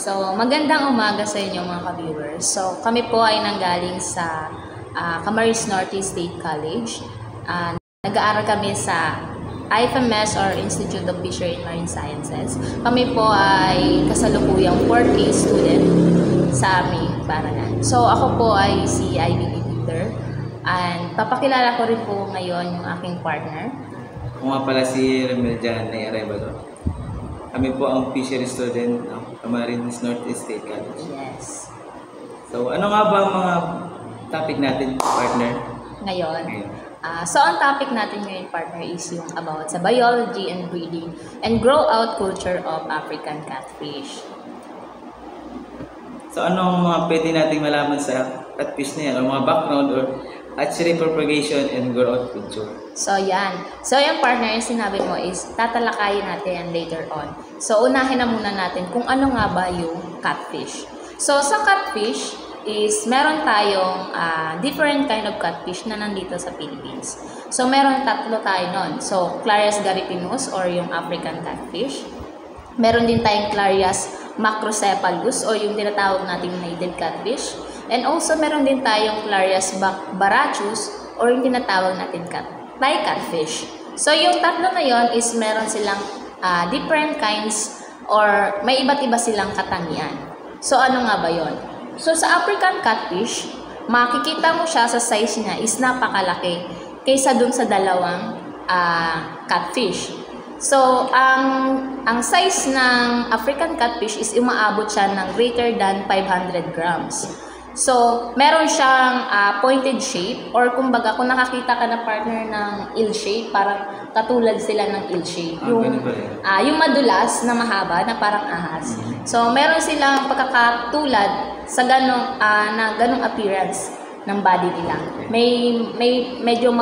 So, magandang umaga sa inyo mga ka-viewers. So, kami po ay nanggaling sa Camarines Norte State College. Nag-aaral kami sa IFMS or Institute of Fishery and Marine Sciences. Kami po ay kasalukuyang 4th student sa aming paaralan. So, ako po ay si Ivy Peter. And papakilala ko rin po ngayon yung aking partner. Ako nga pala si Remedian Arevalo. Kami po ang fishery student ng Camarines Norte State College. Yes. So, ano nga ba ang mga topic natin, partner? Ngayon. So, ang topic natin ngayon, partner, is yung about sa biology and breeding and grow-out culture of African catfish. So, anong mga pwede nating malaman sa catfish na yan? O mga background or hatchery propagation and grow-out culture? So, yan. So, yung partner, yung sinabi mo is tatalakayin natin yan later on. So, unahin na muna natin kung ano nga ba yung catfish. So, sa catfish is meron tayong different kind of catfish na nandito sa Philippines. So, meron tatlo tayo nun. So, Clarias gariepinus or yung African catfish. Meron din tayong Clarias macrocephalus o yung tinatawag nating native catfish. And also, meron din tayong Clarias barachus or yung tinatawag natin Thai catfish. So, yung tatlo na yon is meron silang different kinds or may iba't iba silang katangian. So, ano nga ba yon? So, sa African catfish, makikita mo siya sa size niya is napakalaki kaysa dun sa dalawang catfish. So, ang size ng African catfish is umaabot siya ng greater than 500 grams. So, meron siyang pointed shape or kumbaga kung nakakita ka na partner ng eel shape, parang katulad sila ng eel shape. Yung madulas na mahaba na parang ahas. So, meron silang pagkakatulad sa ganong appearance ng body nila. May yung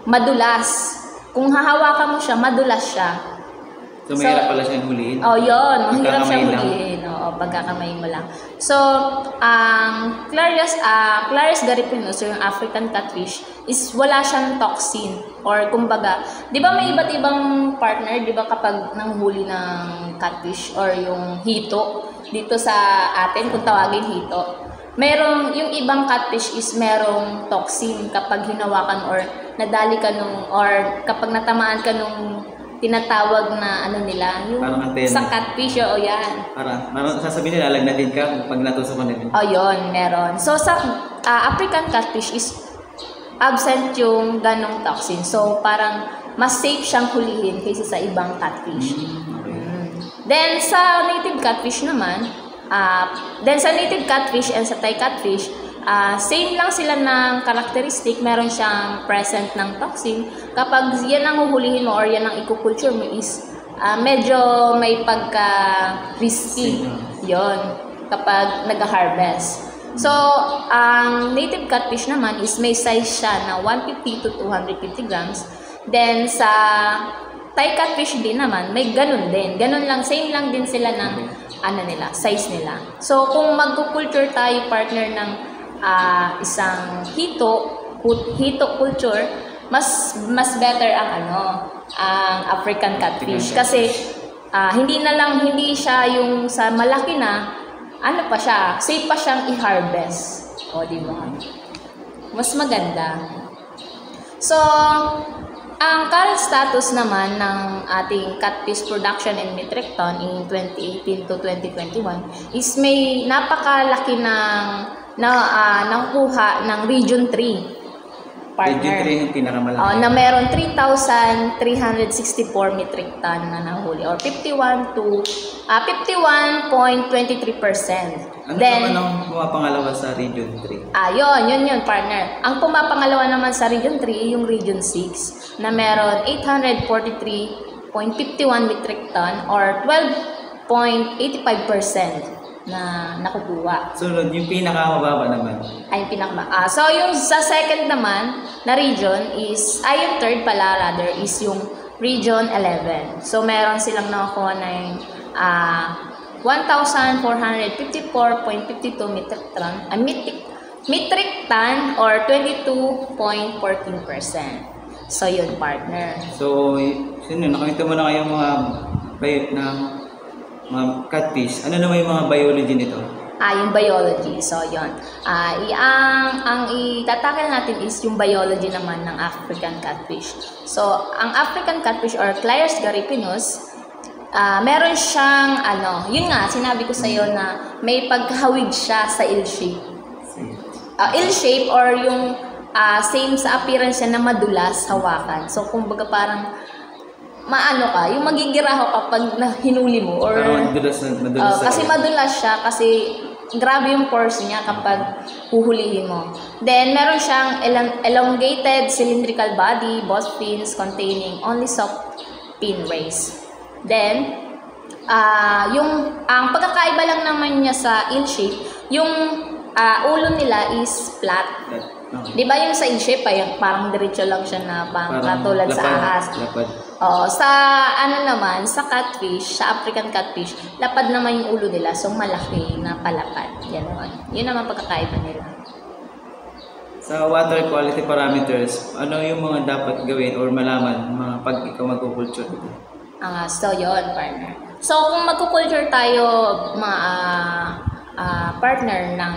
madulas. Kung hahawakan mo siya, madulas siya. So, mahirap pala siyang huliin? Oh, yun. Mahirap siyang huliin. Oo, pagkakamay mo lang. So, ang Clarias gariepinus or yung African catfish is wala siyang toxin. Or kumbaga, di ba may iba't ibang partner, di ba kapag nanghuli ng catfish or yung hito, dito sa atin, kung tawagin hito, merong, yung ibang catfish is merong toxin kapag hinawakan or nadali ka nung, or kapag natamaan ka nung tinatawag na ano nila, yung sa catfish, o yan. Parang sasabihin nila, lagnatin ka pag natusukan nila. O yun, meron. So sa African catfish is absent yung ganong toxin. So parang mas safe siyang hulihin kaysa sa ibang catfish. Then sa native catfish naman, and sa Thai catfish, same lang sila ng characteristic. Meron siyang present ng toxin. Kapag yan ang huhulihin mo or yan ang ikukulture mo is medyo may pagka-risky yon kapag nag-harvest. So, ang native catfish naman is may size siya na 150 to 250 grams. Then, sa Thai catfish din naman, may ganun din. Ganun lang, same lang din sila ng size nila. So, kung mag-culture tayo, partner, ng isang hito culture, mas better ang ang African catfish kasi hindi siya yung sa malaki na pa siya, safe pa siyang i-harvest. O, di ba? Mas maganda. So, ang current status naman ng ating catfish production in metric ton in 2018 to 2021 is may napakalaki nakuha ng Region 3. Partner. Region 3 yung pinakamalaki. Na meron 3,364 metric ton na nahuli or 51.23%. Then, anong pumapangalawa sa Region 3? Yun, partner. Ang pumapangalawa naman sa Region 3, yung Region 6, na meron 843.51 metric ton or 12.85% na nakukuha. So, yung pinakamababa naman? Yung pinakamababa. So, yung sa second naman na region is, yung third pala rather, is yung Region 11. So, meron silang nakukuha na yung 1,454.52 metric ton or 22.14%. So, yun, partner. So, yun, nakamita mo na kayong mga bayot ng mga catfish, ano naman yung mga biology nito? Yung biology. So, yun. Ang itatakil natin is yung biology naman ng African catfish. So, ang African catfish or Clias gariepinus, meron siyang, yun nga, sinabi ko sa'yo na may pagkahawig siya sa ill-shape. Ill-shape or yung same sa appearance siya na madulas hawakan. So, kumbaga parang yung magigiraho kapag hinuli mo or madulas kasi madulas siya kasi grabe yung pores niya kapag huhulihin mo. Then meron siyang elongated cylindrical body, both fins containing only soft fin rays. Then ang pagkakaiba lang naman niya sa eel shape, yung ulo nila is flat. Okay. Di ba yung sa in-shape parang diretso lang siya na parang katulad sa ahas. Lapad. Sa catfish, sa African catfish, lapad naman yung ulo nila, so malaki na palapad. Yun naman pagkakaiba nila. Sa water quality parameters, ano yung mga dapat gawin or malaman pag ikaw magkukulture dito? So yun, partner. So kung magkukulture tayo, partner ng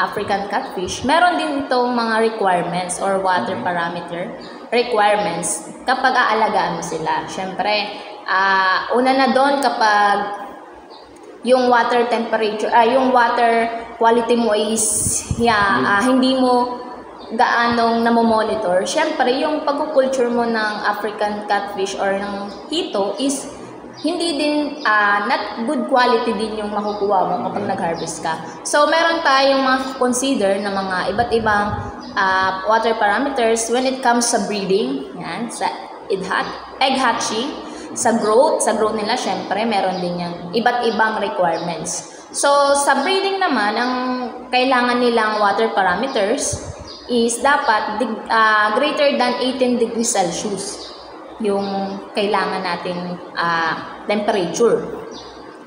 African catfish, meron din itong mga requirements or water parameter requirements kapag aalagaan mo sila. Siyempre, una na doon kapag yung water temperature, yung water quality mo is hindi mo gaanong namomonitor. Siyempre, yung pagkukulture mo ng African catfish or ng hito is hindi din, not good quality din yung makukuha mo kapag nag-harvest ka. So, meron tayong consider na mga iba't ibang water parameters when it comes sa breeding, yan, sa egg hatching, sa growth nila, syempre, meron din yan, iba't ibang requirements. So, sa breeding naman, ang kailangan nilang water parameters is dapat greater than 18 degrees Celsius yung kailangan nating temperature.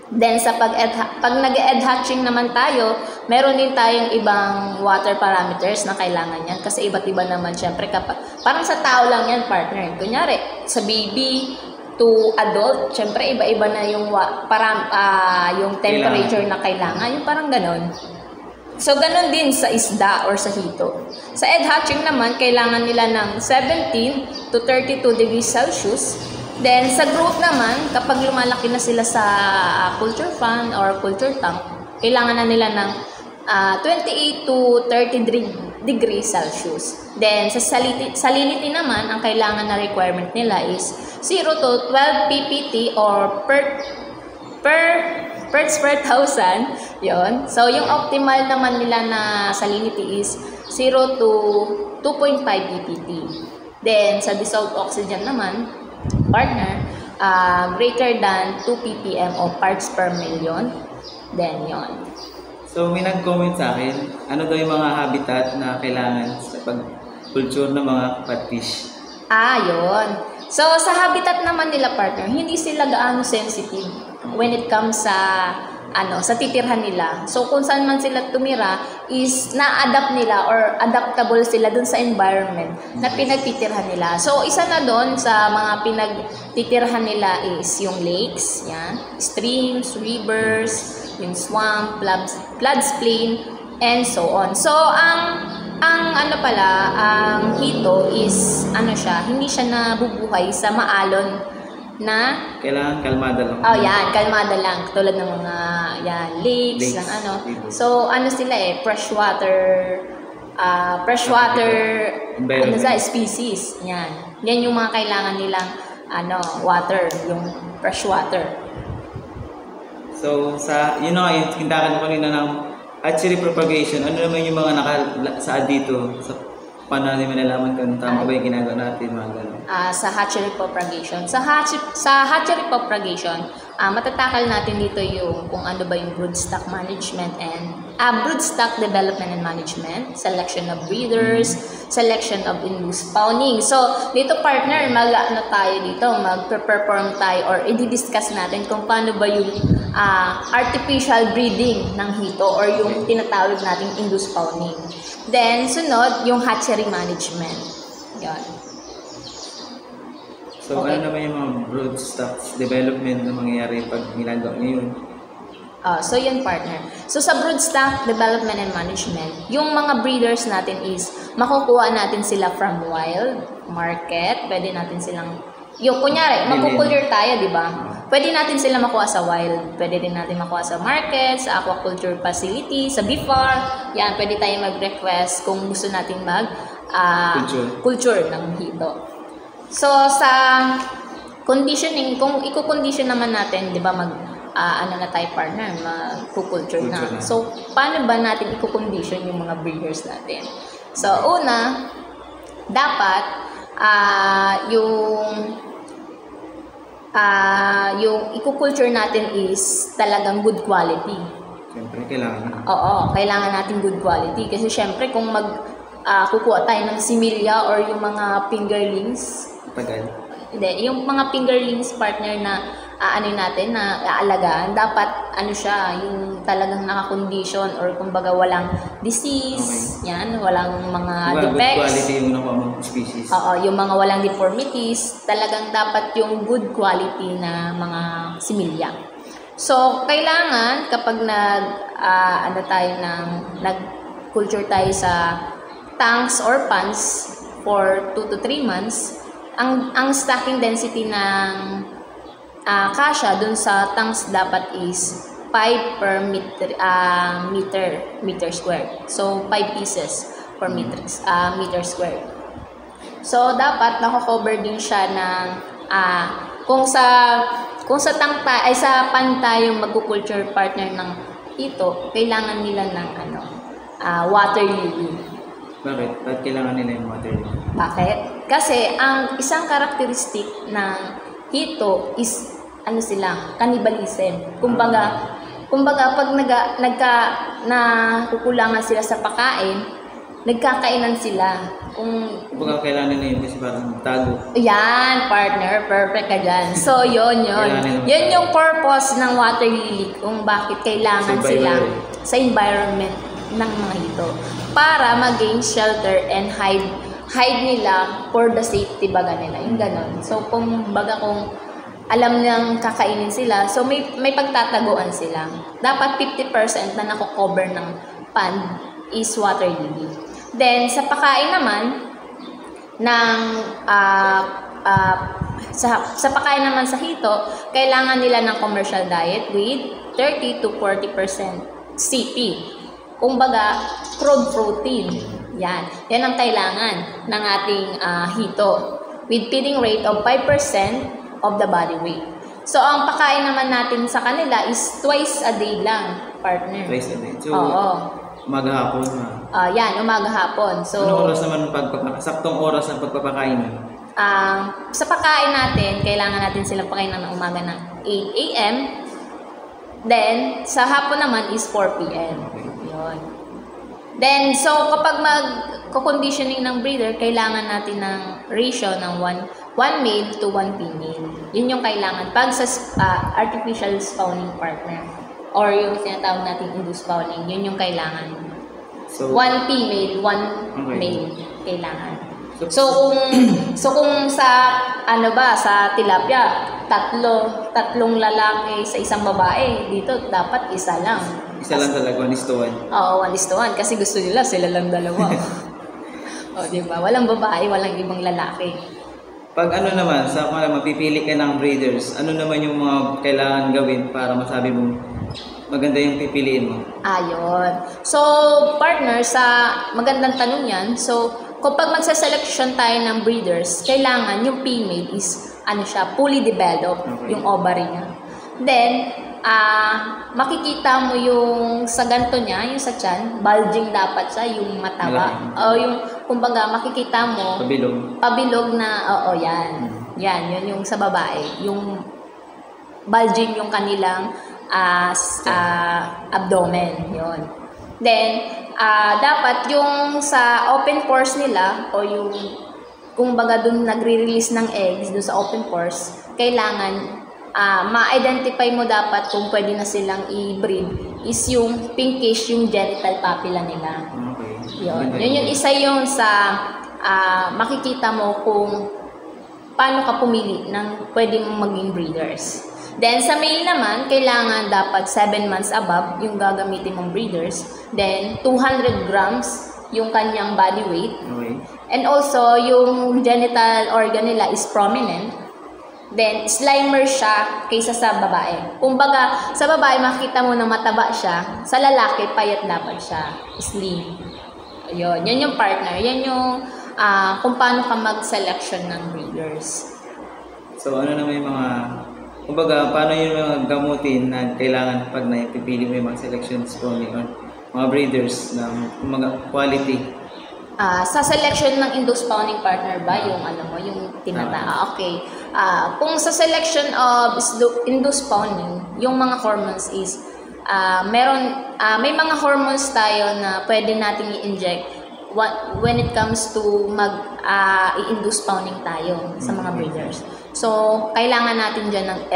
Then sa pag nag-egg hatching naman tayo, meron din tayong ibang water parameters na kailangan yan kasi iba't iba naman syempre parang sa tao lang yan, partner. Kunyari, sa baby to adult, syempre iba-iba na yung yung temperature na kailangan, yung parang ganon. So, ganun din sa isda or sa hito. Sa egg hatching naman, kailangan nila ng 17 to 32 degrees Celsius. Then, sa growth naman, kapag lumalaki na sila sa culture fan or culture tank, kailangan na nila ng 28 to 30 degrees Celsius. Then, sa salinity naman, ang kailangan na requirement nila is 0 to 12 ppt or parts per thousand, yon. So, yung optimal naman nila na salinity is 0 to 2.5 ppt. Then, sa dissolved oxygen naman, partner, greater than 2 ppm o parts per million. Then, yon. So, may nag-comment sa akin, ano daw yung mga habitat na kailangan sa pag-culture ng mga catfish? Yun. So, sa habitat naman nila, partner, hindi sila gaano sensitive when it comes sa titirhan nila. So, kung saan man sila tumira is na-adapt nila or adaptable sila dun sa environment na pinagtitirhan nila. So, isa na dun sa mga pinagtitirhan nila is yung lakes, yan, streams, rivers, yung swamp, floodplain, and so on. So, ang hito is, hindi siya nabubuhay sa maalon na kailangan kalmada lang. Yan, kalmada lang. Tulad ng mga lakes ng So, sila freshwater species. Yan. Yan yung mga kailangan nilang water, yung freshwater. So, yung kintakan ko kanina ng hatchery propagation, ano naman yung mga nakasaad dito? Paano natin malalaman kung tama ba yung ginagawa natin, mga gano'n? Sa hatchery propagation. Sa hatchery propagation, matatakal natin dito yung kung ano ba yung broodstock management and broodstock development and management, selection of breeders, selection of induced spawning. So, dito partner, mag-perform tayo or i-discuss natin kung paano ba yung artificial breeding ng hito or yung tinatawag nating induced spawning. Then, sunod, yung hatchery management. Yan. So, Okay. ano naman yung mga broodstocks development na mangyayari pag ginagawa niyo yun? So yun partner. So sa broodstock development and management, yung mga breeders natin is makukuha natin sila from wild market. Pwede natin silang yung kunyari, magkukulture tayo, di ba? Pwede natin sila makuha sa wild. Pwede din natin makuha sa market, sa aquaculture facility, sa bee farm. Yan, pwede tayo mag-request kung gusto natin culture ng hito. So sa conditioning, kung i-condition naman natin, di ba, ano na tayo partner, mag-culture na. So, paano ba natin i-condition yung mga breeders natin? So, una, dapat yung i-culture natin is talagang good quality. Siyempre, kailangan. Oo, kailangan natin good quality. Kasi syempre, kung kukuha tayo ng similya or yung mga fingerlings, hindi, yung mga fingerlings partner na natin na aalagaan, dapat siya, yung talagang naka-condition or kumbaga walang disease, yan, walang mga defects. Good quality yung nakuha mong species. Oo, yung mga walang deformities, talagang dapat yung good quality na mga similya. So, kailangan kapag nag-culture tayo sa tanks or ponds for 2 to 3 months, ang stocking density ng kasha dun sa tanks dapat is 5 per meter square. So 5 pieces per meter square. So dapat nako-cover din siya ng kung sa tank ay sa pan tayong magkukulture partner ng ito, kailangan nila ng water lily. Bakit? Bakit kailangan nila yung water lily? Bakit? Kasi ang isang karakteristik ng hito is cannibalism. Kumbaga pag nakukulangan sila sa pagkain, nagkakainan sila. Kumbaga kailangan nila yun kasi parang tago. Yan, partner, perfect ka dyan. So, yun. Yun yung purpose ng water lily, kung bakit kailangan sila sa environment ng mga hito. Para mag-gain shelter and hide nila for the safety baga nila. Yung ganon. So, kung alam nilang kakainin sila, so may pagtataguan sila. Dapat 50% na nako-cover ng pond is water lily. Then, sa pagkain naman, sa pagkain naman sa hito, kailangan nila ng commercial diet with 30 to 40% CP. Kumbaga, crude protein. Yan ang kailangan ng ating hito with feeding rate of 5% of the body weight. So, ang pagkain naman natin sa kanila is twice a day lang, partner. Twice a day? So, oo. Umaga-hapon na? Yan, umaga-hapon. So, anong oras naman saktong oras ng pagpapakain? Sa pagkain natin, kailangan natin silang pakainin ng umaga ng 8 a.m. Then, sa hapon naman is 4 p.m. Okay. Yun. Then, so kapag mag-conditioning ng breeder, kailangan natin ng ratio ng 1 male to 1 female. Yun yung kailangan pag sa artificial spawning partner or yung tinatawag natin induced spawning, yun yung kailangan. So, 1 female, 1 male kailangan. So kung sa sa tilapia, tatlong lalaki sa isang babae, dito dapat isa lang. Isa lang talaga, 1:1. Oo, 1:1 kasi gusto nila sila lang dalawa. Di ba? Walang babae, walang ibang lalaki. Pag naman, sa mapipili ka ng breeders, ano naman yung mga kailangan gawin para masabi mo maganda yung pipiliin mo? Ayun. So, partner, sa magandang tanong yan. So, kapag magsa-selection tayo ng breeders, kailangan yung female is, fully developed, yung ovary niya. Then, makikita mo yung sa ganto niya, yung sa tiyan, bulging dapat siya, yung mataba. O yung, kumbaga, makikita mo, pabilog na, yan. Yan, yun yung sa babae. Yung bulging yung kanilang abdomen, yun. Then, dapat yung sa open pores nila, o yung, kumbaga dun nagre-release ng eggs, dun sa open pores, kailangan ma-identify mo dapat kung pwede na silang i-breed is yung pinkish yung genital papilla nila. Okay. Yun yung isa yung sa makikita mo kung paano ka pumili ng pwede mong maging breeders. Then, sa male naman, kailangan dapat 7 months above yung gagamitin mong breeders. Then, 200 grams yung kanyang body weight. Okay. And also, yung genital organ nila is prominent. Then, slimer siya kaysa sa babae. Kumbaga, sa babae, makita mo na mataba siya. Sa lalaki, payat dapat siya. Slim. Ayun. Yan yung partner. Yan yung kung paano ka mag-selection ng breeders. So, ano naman yung mga... Kumbaga, paano yung mga gamutin na kailangan pag naipipili mo yung mga selections po or mga breeders na mga quality? Sa selection ng induced spawning partner ba, yung ano mo, yung okay. Kung sa selection of induced spawning, yung mga hormones is, may mga hormones tayo na pwede nating i-inject when it comes to i-induce spawning tayo sa mga breeders. So, kailangan natin dyan ng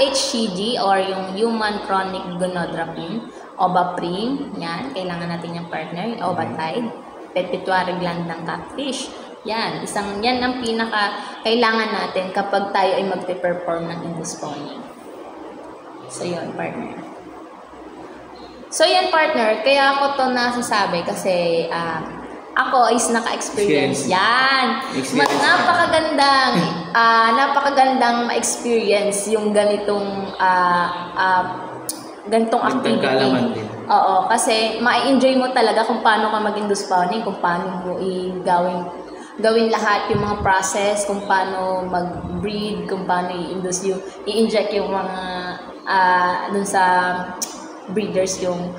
HCG or yung Human Chronic Gonadotropin, Ovaprin, yan, kailangan natin yung partner, yung Ovatide, pituitary gland ng catfish. Yan, yan ang pinaka kailangan natin kapag tayo ay magpe-perform ng induced spawning. So, yun, partner. So, yan, partner, kaya ako to nasasabi kasi ako is naka-experience. Yan. Napakagandang ma-experience yung ganitong activity. Oo, kasi ma-enjoy mo talaga kung paano ka mag-induce spawning, kung paano mo gawin lahat yung mga process, kung paano mag-breed, kung paano i-inject yung mga dun sa breeders yung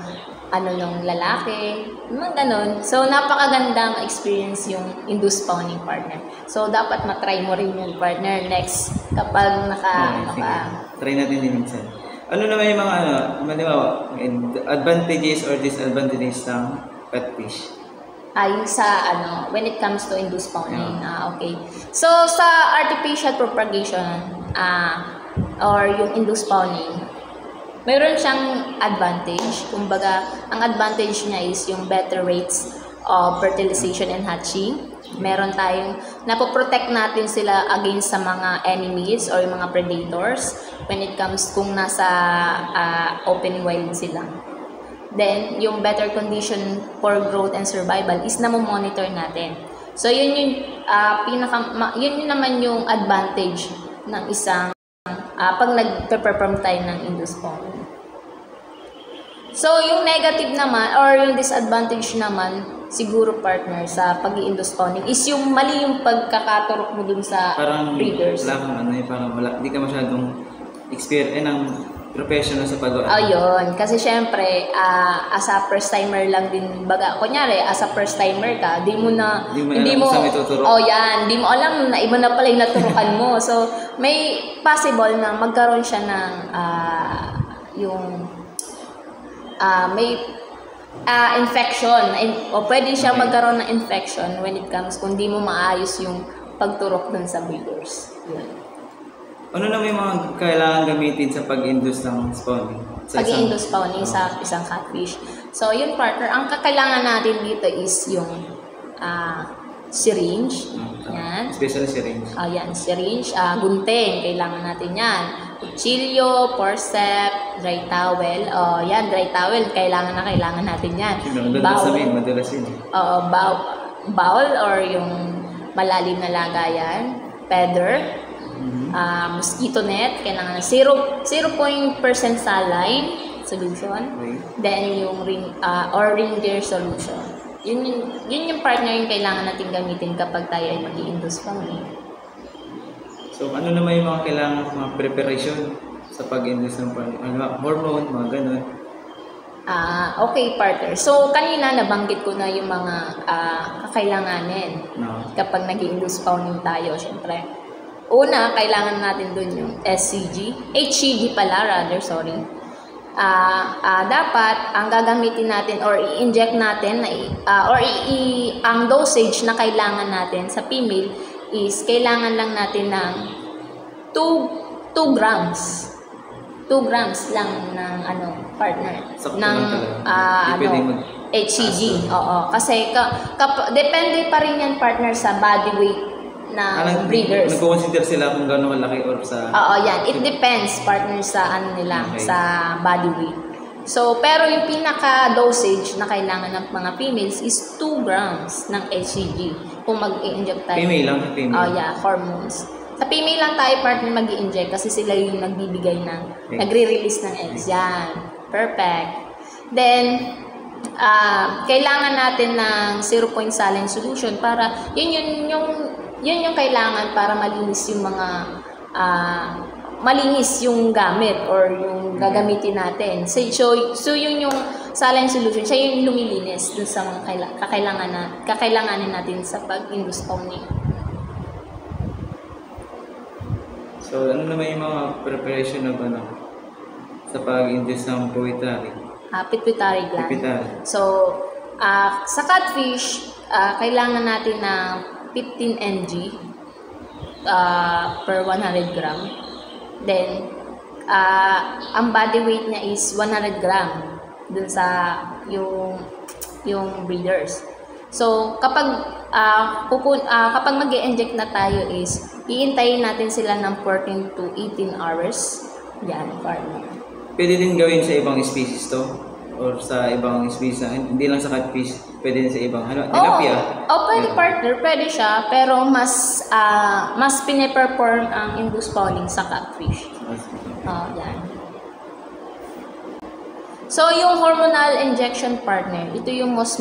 ng lalaki, mga ganon. So, napakagandang experience yung induced spawning partner. So, dapat matry mo rin yung partner next kapag try natin din minsan. Ano naman yung mga advantages or disadvantages ng catfish? Yung when it comes to induced spawning. Okay. So, sa artificial propagation or yung induced spawning, mayroon siyang advantage. Kumbaga, ang advantage niya is yung better rates of fertilization and hatching. Meron tayong, napoprotect natin sila against sa mga enemies or yung mga predators when it comes kung nasa open wild sila. Then, yung better condition for growth and survival is na-monitor natin. So, yun naman yung advantage ng isang pag nag-perform tayo ng induced spawning. So, yung negative naman or yung disadvantage naman siguro partner sa pag-i-induce spawning is yung mali yung pagkakaturok mo dun sa breeders. Parang hindi ka masyadong professional sa pag-aaral. Ayun, kasi syempre, as a first timer lang din baga. Kunyari, as a first timer ka, hindi mo alam na iba na pala yung naturukan mo. So, may possible na magkaroon siya ng may infection. O pwede siya magkaroon ng infection when it comes kung di mo maayos yung pagturok dun sa breeders. Yun. Ano naman yung mga kailangan gamitin sa pag-induce ng spawning? Pag-induce spawning sa isang catfish. So, yun partner, ang kakailangan natin dito is yung syringe. Yan. Especially syringe. Yan, syringe. Gunting, kailangan natin yan. Kutsilyo, forceps, dry towel. Yan, dry towel, kailangan natin yan. Madalas yun. Bowl or yung malalim na lagayan. Feather. Mosquito net, kailangan 0% saline solution. Okay. Then yung ring gear solution. Yun yung partner yung kailangan natin gamitin kapag tayo ay mag-i-induce spawning. So ano naman yung mga kailangan mga preparation sa pag-induce ng hormone, mga ganun? Okay partner. So kanina nabanggit ko na yung mga kakailanganin kapag nag-i-induce spawning tayo, syempre. Una, kailangan natin dun yung HCG pala, dapat ang gagamitin natin or i-inject natin ang dosage na kailangan natin sa female is kailangan lang natin ng 2 grams. 2 grams lang ng partner ng HCG. Oo, kasi depende pa rin yan partner sa body weight breeders. Nag-consider sila kung gano'ng kalaki or sa... Oo, yan. It depends, partner, sa ano nila, Okay. sa body weight. So, pero yung pinaka-dosage na kailangan ng mga females is 2 grams ng HCG kung mag-i-inject tayo. Female lang, female. Oh, yeah, hormones. Sa female lang tayo, partner, mag-i-inject kasi sila yung nagbibigay ng, Eggs. nagre-release ng eggs. Yan. Perfect. Then, kailangan natin ng 0 point saline solution para yun yung kailangan para malinis yung mga malinis yung gamit or yung gagamitin natin. So yun yung saline solution, siya yung lumilinis dun sa mga kakailanganin natin sa pag-induce spawning. So, ano naman yung mga preparation of sa pag-induce ng Pituitary gland. pituitary? So, sa catfish, kailangan natin ng 15 mg per 100 gram. Then, ang body weight niya is 100 gram dun sa yung breeders. So, kapag mag-i-inject na tayo is, iintayin natin sila ng 14 to 18 hours. Yan, partner. Pwede din gawin sa ibang species to? Or sa ibang species na, hindi lang sa catfish, pwede din sa ibang, tilapia? Pwede, partner, pwede siya, pero mas piniperform ang induced spawning sa catfish. Yan. So, yung hormonal injection, partner, ito yung most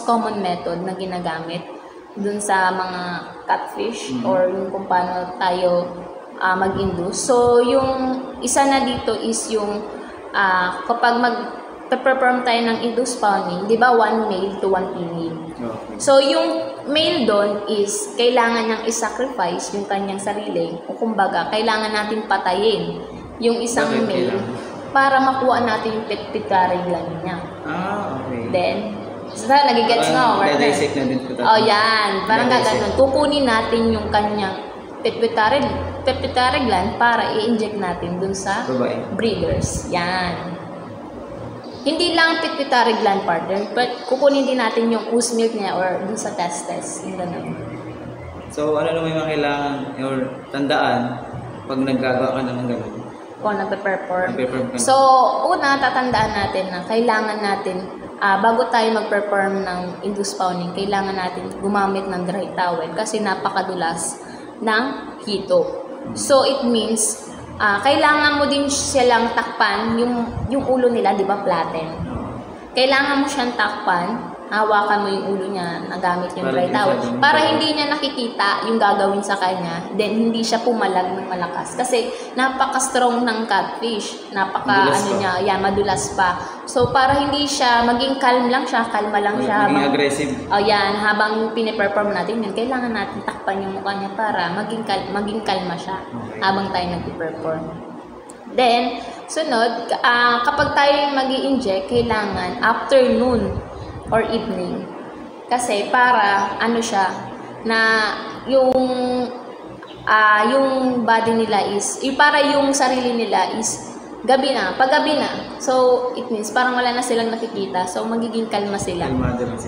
common method na ginagamit dun sa mga catfish or yung kung paano tayo mag-induce. So, yung isa na dito is yung kapag mag-perform tayo ng induced spawning, di ba, 1 male to 1 female. Okay. So, yung male doon is kailangan niyang i-sacrifice yung kanyang sarili o kumbaga, kailangan natin patayin yung isang Bakit male kailangan? para makuha natin yung pituitary gland niya. Okay. Then, nagigets na, partner. Dissect na din po tayo. Yan. Parang gaganon. Kukunin natin yung kanyang pituitary gland para i-inject natin dun sa Babae. breeders. Yan. Hindi lang pituitary gland, partner, but kukunin din natin yung goose milk niya or dun sa testes. Yung ganon. So, ano naman yung kailangan or tandaan pag naggagawa ka ng gano'n? Kung nagpe-perform. Nagpe-perform ka. So, una, tatandaan natin na kailangan natin, bago tayo mag-perform ng induced spawning, kailangan natin gumamit ng dry towel kasi napakadulas ng hito. So, it means, kailangan mo din silang takpan, yung ulo nila, di ba, flatten. Kailangan mo siyang takpan, hawakan mo yung ulo niya, nagamit yung dry towel, para hindi niya nakikita yung gagawin sa kanya, then hindi siya pumalag ng malakas. Kasi napaka-strong ng catfish, madulas pa. So, para hindi siya, maging kalma lang siya. Maging aggressive. Yan, habang piniperform natin yun, kailangan natin takpan yung mukha niya para maging kalma siya habang tayo nag-perform. Then, sunod, kapag tayo mag-i-inject, kailangan afternoon or evening. Kasi para siya na yung body nila is para yung sarili nila is pag gabi na. So it means parang wala na silang nakikita. So magiging kalma sila.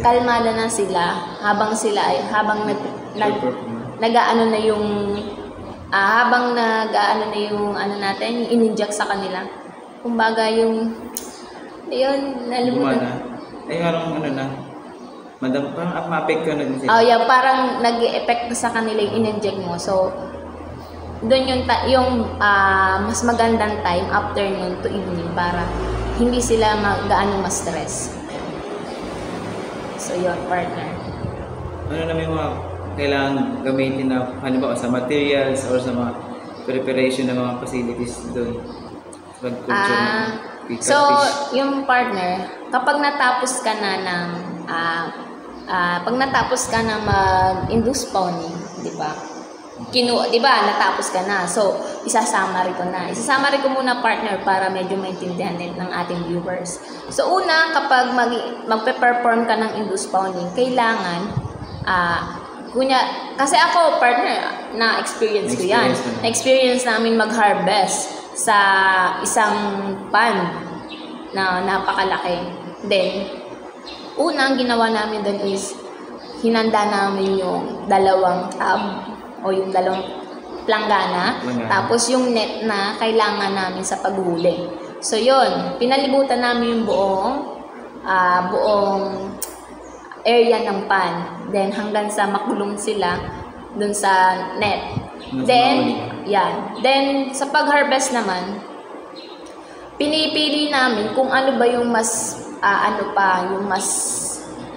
Kalmada na sila habang nag-aano na yung natin, in-inject sa kanila. Kumbaga yung nalimutan. Ay, parang parang ma-apekto na din sila. Yeah, parang nag-e-effect sa kanila yung in-inject mo. So, doon yung mas magandang time, afternoon to evening, para hindi sila gaano ma-stress. So, yun, partner. Ano naman yung mga kailangan gamitin na, halimbawa, sa materials or sa mga preparation ng mga facilities doon? So, yung partner, kapag natapos ka na ng mag-induce spawning, di ba? Natapos ka na. So, isa-summary ko muna, partner, para medyo maintindihan din ng ating viewers. So, una, kapag magpe-perform ka ng induce spawning, kailangan, kasi ako, partner, na-experience ko yan. Na-experience namin mag-harvest sa isang pan na napakalaki. Then, una ang ginawa namin doon is hinanda namin yung dalawang tub o yung dalawang planggana. Tapos yung net na kailangan namin sa paghuli. So yun, pinalibutan namin yung buong area ng pan. Then hanggang sa makulong sila dun sa net. Then, Then sa pag-harvest naman, pinipili namin kung ano ba yung mas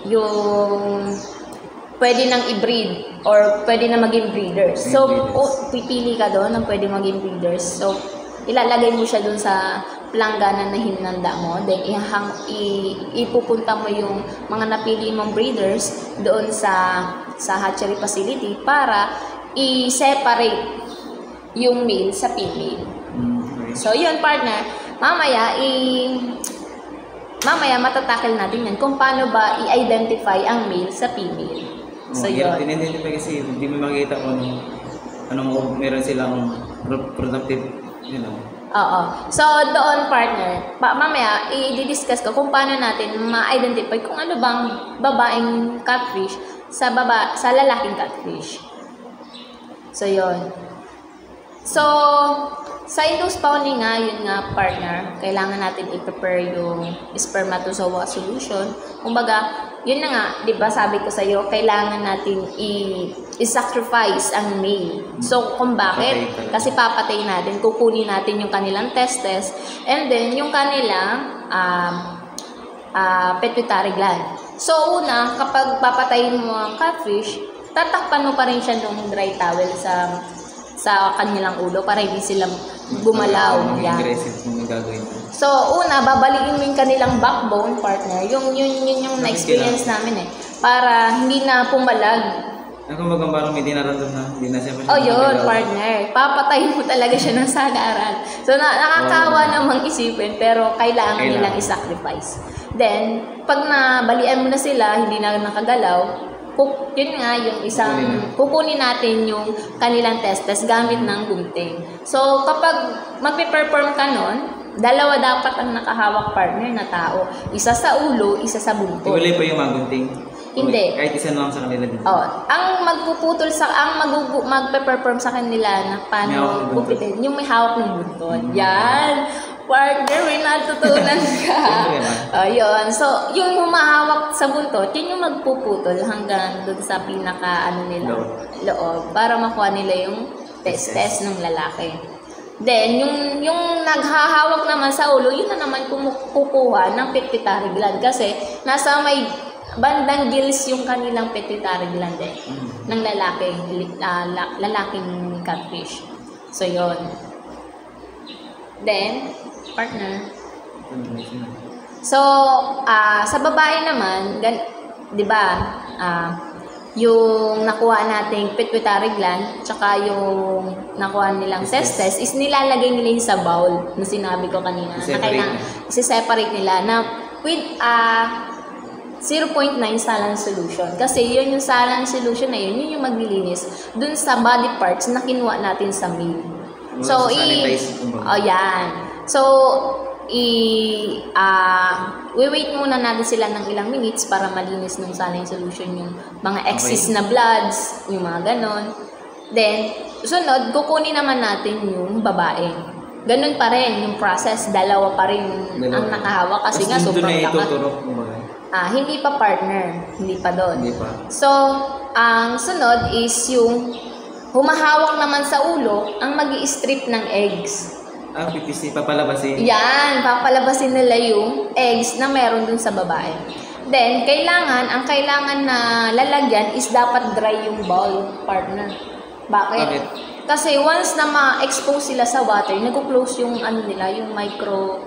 yung pwede nang i-breed or pwede na maging breeders. So, pipili ka doon ng pwede maging breeders. So, ilalagay mo siya doon sa planggana na hinanda mo. Then, ipupunta mo yung mga napili mong breeders doon sa hatchery facility para i-separate yung male sa female. So, yun partner. Mamaya matatakil natin yan kung paano ba i-identify ang male sa female. So, yun. I-identify kasi hindi mo makikita kung anong meron silang productive, Oo. So, doon partner, mamaya i-discuss ko kung paano natin ma-identify kung ano bang babaeng catfish sa lalaking catfish. So, yun. So, sa induced spawning nga, yun nga partner, kailangan natin i-prepare yung spermatozoa solution. Kumbaga, yun na nga, di ba sabi ko sa'yo, kailangan natin i-sacrifice ang male. So, kung bakit? Kasi papatay natin, kukunin natin yung kanilang testes, and then yung kanilang pituitary gland. So, una, kapag papatayin mo ang catfish, tatakpan mo pa rin siya ng dry towel sa kanilang ulo para hindi sila gumalaw. So, una, babalikin mo yung kanilang backbone, partner. Yun yung na-experience namin para hindi na pumalag. Kumbaga parang may dinaramdam na, hindi na siya yun, partner. Papatayin mo talaga siya ng sagaran. So, nakakawa namang isipin, pero kailangan nilang i-sacrifice. Then, pag nabalian mo na sila, hindi na nakagalaw, yun nga, yung kukunin natin yung kanilang testes gamit ng gunting. So, kapag magpe-perform ka nun, dalawa dapat ang nakahawak partner na tao. Isa sa ulo, isa sa buntot. Iwalay pa yung magunting? Hindi. Kahit isa lang sa kanila din? Ang magpuputol magpe-perform sa kanila na paano gupitin, yung may hawak ng buntot. Yan! Partner, may natutunan ka. Ayun. So, yung humahawak sa buntot, yun yung magpuputol hanggang doon sa pinaka loob para makuha nila yung testes ng lalaki. Then, yung naghahawak naman sa ulo, yun na naman kukuha ng pituitary gland kasi nasa may bandang gills yung kanilang pituitary gland ng lalaking catfish. So, yun. Then, partner. So, sa babae naman, di ba, yung nakuha nating pituitary gland, tsaka yung nakuha nilang testes, is nilalagay nila yung sa bowl, na sinabi ko kanina. Isi-separate nila na with 0.9 saline solution. Kasi yun yung saline solution na yun yung maglilinis dun sa body parts na kinuha natin sa male. So, yan. So, wait muna natin sila ng ilang minutes para malinis ng saline solution yung mga excess na bloods, yung mga ganon. Then, sunod, kukunin naman natin yung babae. Ganon pa rin yung process. Dalawa pa rin ang nakahawak kasi nga sobrang lakas. Hindi pa partner. Hindi pa doon. So, ang sunod is yung humahawak naman sa ulo ang mag-i-strip ng eggs. Papalabasin? Yan, papalabasin nila yung eggs na meron dun sa babae. Then, ang kailangan na lalagyan is dapat dry yung bowl, partner. Bakit? Kasi once na ma-expose sila sa water, nag-close yung yung micro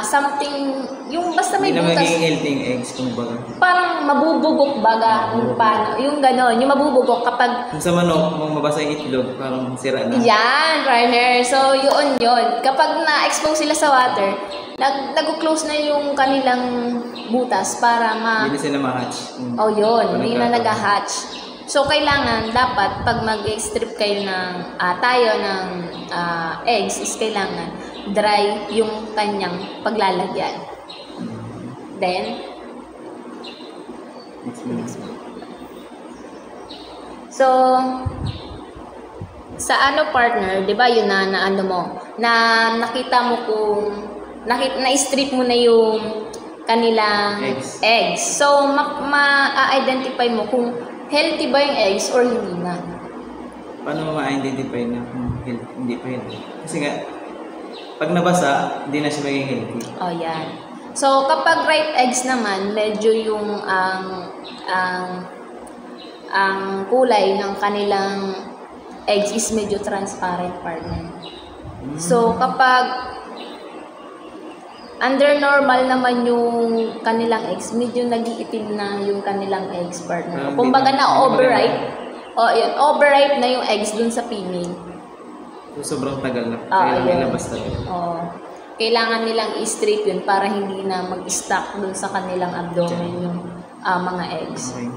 something, yung basta may butas. Hindi na magiging healthy yung eggs, kumbaga. Parang mabubugok baga, yung gano'n, yung mabubugok kapag... Kung sa manok, kung mabasa yung itlog, parang sira na. Yan, partner. So, yun. Kapag na-expose sila sa water, nag-close na yung kanilang butas para Hindi na sila ma-hatch. Hindi na nag-hatch. So, kailangan, dapat, pag mag-strip kayo tayo ng eggs, is kailangan dry yung kanyang paglalagyan. Then, So, sa partner, 'di ba, yun na ano mo, na nakita mo kung na-strip mo na yung kanilang eggs. So, ma-identify mo kung healthy ba yung eggs or hindi na. Paano mo ma-identify na kung hindi pa healthy? Kasi nga, pag nabasa, hindi na siya maging healthy. Oh, yan. So, kapag ripe eggs naman, medyo yung ang kulay ng kanilang eggs is medyo transparent, partner. So, kapag under normal naman yung kanilang eggs, medyo nag-iitim na yung kanilang eggs, partner. Kumbaga na overripe. Yun, overripe na yung eggs dun sa female. So, sobrang tagal na. Kaya may labas talaga. Kailangan nilang i-strip yun para hindi na mag-stuck dun sa kanilang abdomen yung mga eggs. Okay.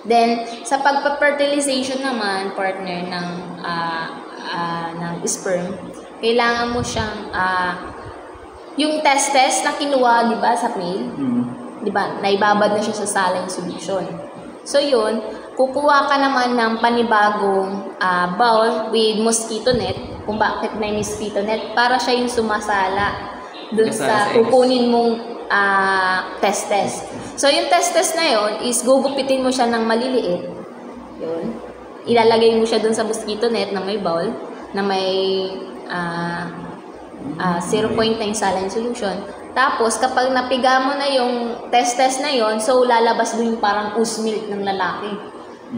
Then, sa pagpa-fertilization naman, partner, ng sperm, kailangan mo siyang, yung testes na kinuha, di ba, sa male, di ba, naibabad na siya sa saline solution. So, yun, kukuha ka naman ng panibagong bowl with mosquito net, kung bakit may mosquito net, para siya yung sumasala dun sa kukunin mong testes. So, yung testes na yon is gugupitin mo siya ng maliliit. Yun. Ilalagay mo siya dun sa mosquito net na may bowl, na may 0.9 saline solution. Tapos, kapag napiga mo na yung testes na yon, so lalabas dun yung parang ooze milk ng lalaki.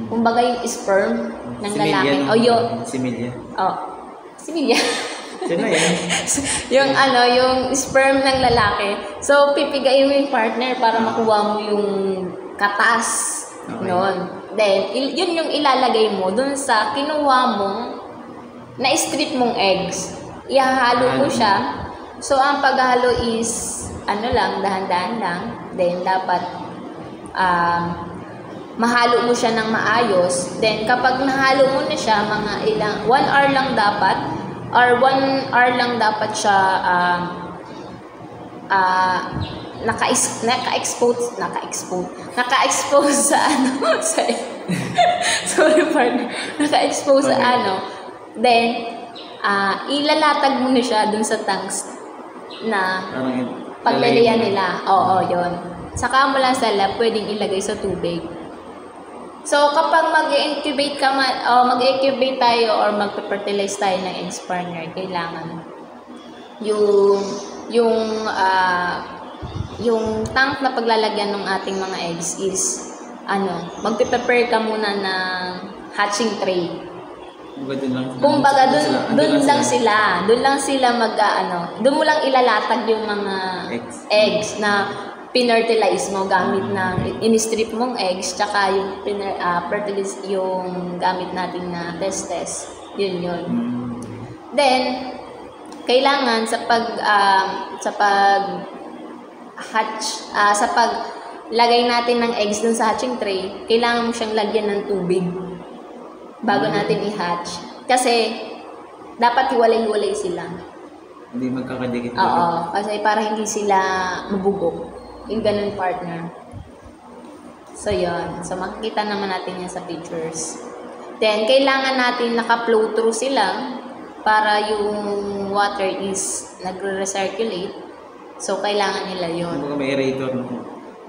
Kumbaga yung sperm ng lalaki. Similya. Similya. Sino yan? yung sperm ng lalaki. So, pipigayin mo yung partner para makuha mo yung katas. Okay. Noon. Then, yun yung ilalagay mo dun sa kinuha mong na-strip mong eggs. Ihahalo mo siya. So, ang paghalo is, dahan-dahan lang. Then, dapat, mahalo mo siya ng maayos. Then, kapag nahalo mo na siya, 1 hour lang dapat, or 1 hour lang dapat siya naka-expose sa sorry partner, naka-expose sa then ilalatag mo na siya dun sa tanks na paglalayan nila. Yun. Saka mo lang sila pwedeng ilagay sa tubig. So, kapag mag-incubate mag-incubate tayo or mag-fertilize tayo ng eggs, partner, kailangan yung tank na paglalagyan ng ating mga eggs is, magpe-prepare ka muna ng hatching tray. Kumbaga, doon lang sila doon mo lang ilalatag yung mga eggs na pinertilize mo gamit ng in-strip mong eggs, tsaka yung fertilize yung gamit natin na testes. Yun. Then, kailangan sa paglagay natin ng eggs dun sa hatching tray, kailangan mo siyang lagyan ng tubig bago natin i-hatch. Kasi, dapat hiwalay-hiwalay sila. Hindi magkakadikit. Kasi para hindi sila mabugok. Yung ganun, partner. So, yun. So, makikita naman natin yan sa pictures. Then, kailangan natin naka-flow through sila para yung water is nagre-recirculate. So, kailangan nila yun. May aerator.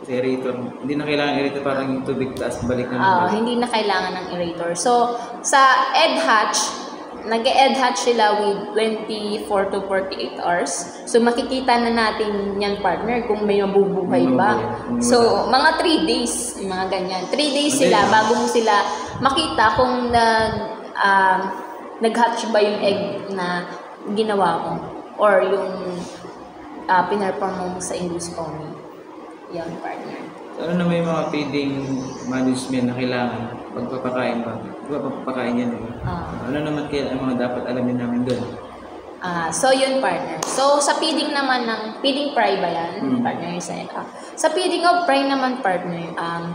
Hindi na kailangan aerator, parang yung tubig taas balik na. Hindi na kailangan ng aerator. So, sa egg hatch, nag-egg hatch sila with 24 to 48 hours. So, makikita na natin yan, partner, kung may mabubuhay ba. So, mga 3 days, mga ganyan. 3 days sila bago mo sila makita kung nag-hatch ba yung egg na ginawa mo or yung pinerform mo sa induced spawning. Yan, partner. So, ano naman yung mga feeding management na kailangan pagpapakain ba? Pagpapakain yan. Ano naman kaya ang mga dapat alamin namin doon? So, yun, partner. So, sa feeding naman feeding fry ba yan, partner? Sa feeding of fry naman, partner, ang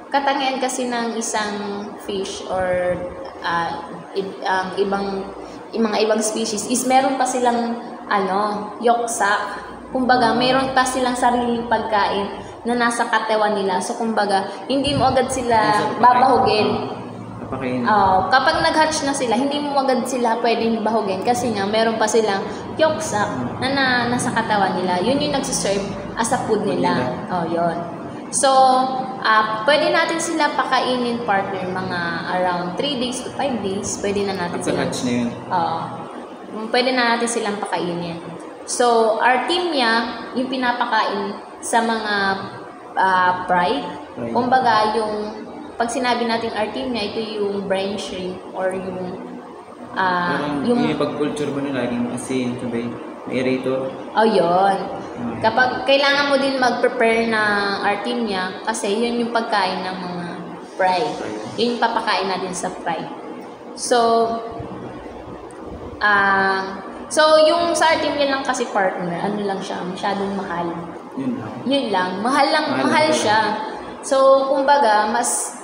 katangian kasi ng isang fish or mga ibang species is meron pa silang yolk sac. Kumbaga, meron pa silang sariling pagkain na nasa katawan nila. So, kumbaga, hindi mo agad sila Minsan, babahugin. Papakainin. Kapag nag-hatch na sila, hindi mo agad sila pwedeng bahugin kasi nga meron pa silang yolk sac na nasa katawan nila. Yun yung nagsiserve as a food nila. Yun. So, pwede natin sila pakainin, partner, mga around 3 days to 5 days. Pwede na natin silang... Hatch na yun. Pwede na natin silang pakainin. So, Artemia, yung pinapakain sa mga fry. Kumbaga, pag sinabi natin Artemia, ito yung brine shrimp or yung yung pag-culture mo na laging asin, sabay, may aerator. Yun. Kapag kailangan mo din mag-prepare ng Artemia, kasi yun yung pagkain ng mga fry. Yun yung papakain natin sa fry. So, yung sa Artemia lang kasi, partner, ano lang siya, masyadong mahal. Yun lang. Mahal siya. So, kumbaga, mas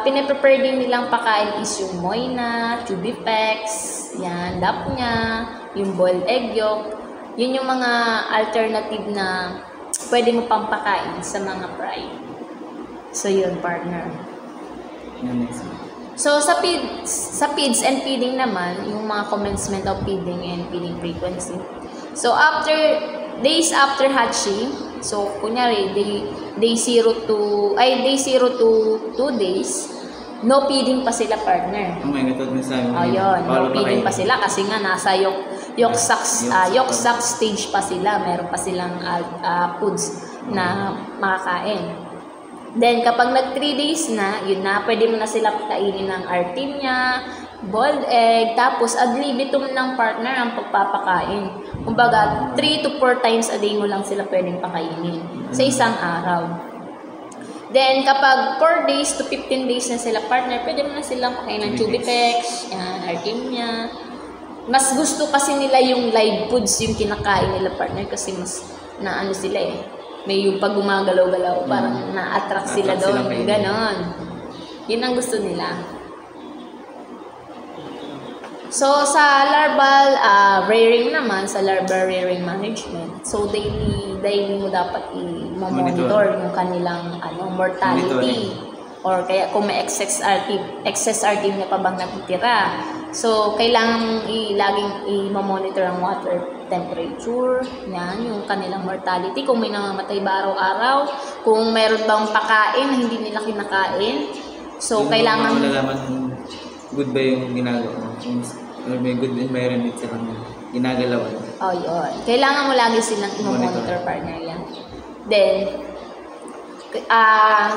pinaprepare din nilang pakain is yung Moina, Tubipex, yan, Dapnya, yung boiled egg yolk. Yun yung mga alternative na pwede mo pang pakain sa mga fry. So, yun, partner. So, sa feeds and feeding naman, yung mga commencement of feeding and feeding frequency. So, days after hatching, so, kunyari, day 0 to 2 days, no feeding pa sila, partner. No feeding pa sila kasi nga nasa yolk sac stage pa sila. Meron pa silang foods na makakain. Then, kapag nag 3 days na, yun na, pwede mo na sila kainin ng Artemia, boiled egg, tapos ad libitum ng partner ang pagpapakain. Kumbaga, 3 to 4 times a day mo lang sila pwedeng pakainin sa isang araw. Then, kapag 4 days to 15 days na sila, partner, pwede mo na silang pakainin ng Tubipex, Artemia. Mas gusto kasi nila yung live foods, yung kinakain nila, partner, kasi mas naano sila may yung pag gumagalaw-galaw, parang na-attract sila doon. Ganon. Yun ang gusto nila. So, sa larval rearing naman, sa larval rearing management, so daily mo dapat i-monitor yung kanilang mortality. Or kaya kung may excess Artemia pa bang natitira. So, kailangan laging i-monitor ang water temperature, yan, yung kanilang mortality, kung may namamatay ba araw-araw, kung meron bang pakain na hindi nila kinakain. So, kailangan... malalaman kung good ba yung ginagawa mo. Kung may good environment silang ginagalawan. Yun. Kailangan mo lagi silang i-monitor, partner, yan. Then,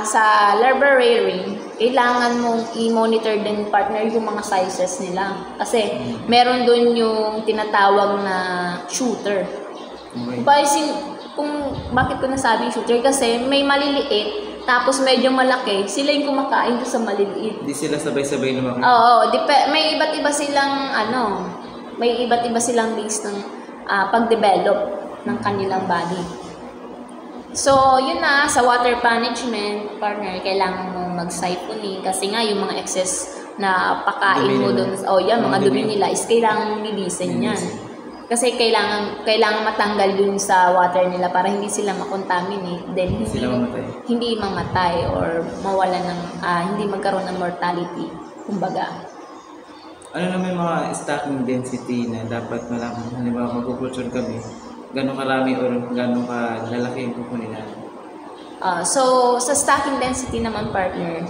sa larval rearing, kailangan mong i-monitor din, partner, yung mga sizes nila. Kasi, meron dun yung tinatawag na shooter. Kung bakit ko nasabi shooter? Kasi may maliliit, tapos medyo malaki, sila yung kumakain doon sa maliliit. Hindi sila sabay-sabay lumaki. May iba't iba silang base ng pag-develop ng kanilang body. So, yun na, sa water management, partner, kailangan mo mag-siphoning kasi nga yung mga excess na pakain mo doon, mga dumi nila is kailangan mong linisin yan. Kasi kailangan matanggal dun sa water nila para hindi sila makontaminate, then hindi mamatay or mawala ng, hindi magkaroon ng mortality, kumbaga. Ano naman yung mga stocking density na dapat malaman? Halimbawa, mag-culture kami, gano'ng karami o gano'ng kalalaki yung kukunin natin? So, sa stocking density naman, partner,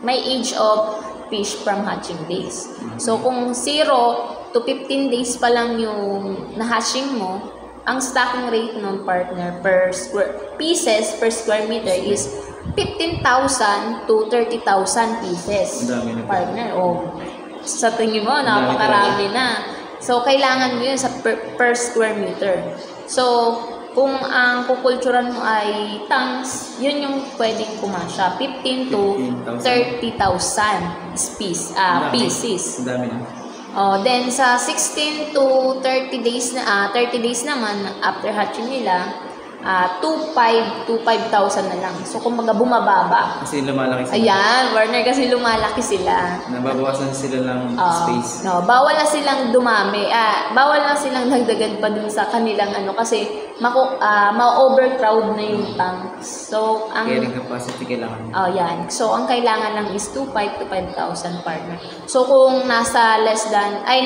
may age of fish from hatching days. So, kung 0 to 15 days pa lang yung na-hatching mo, ang stocking rate ng partner per pieces per square meter is 15,000 to 30,000 pieces. Partner, sa tingin mo, napakarami na. So, kailangan mo yun sa per square meter. So, kung ang kukulturan mo ay tanks, yun yung pwedeng kumasya. 15 to 30,000 pieces. Dami na. Then, sa 16 to 30 days naman, after hatching nila, 2,500 to 5,000 na lang. So, kumbaga bumababa. Kasi lumalaki sila. Ayan, partner, kasi lumalaki sila. Nababawasan sila ng space. No, bawal na silang dumami. Bawal na silang dagdagan pa dun sa kanilang kasi ma-overcrowd na yung tank. So, ang carrying capacity kailangan. yan. So, ang kailangan lang is 2,500 to 5,000 partner. So, kung nasa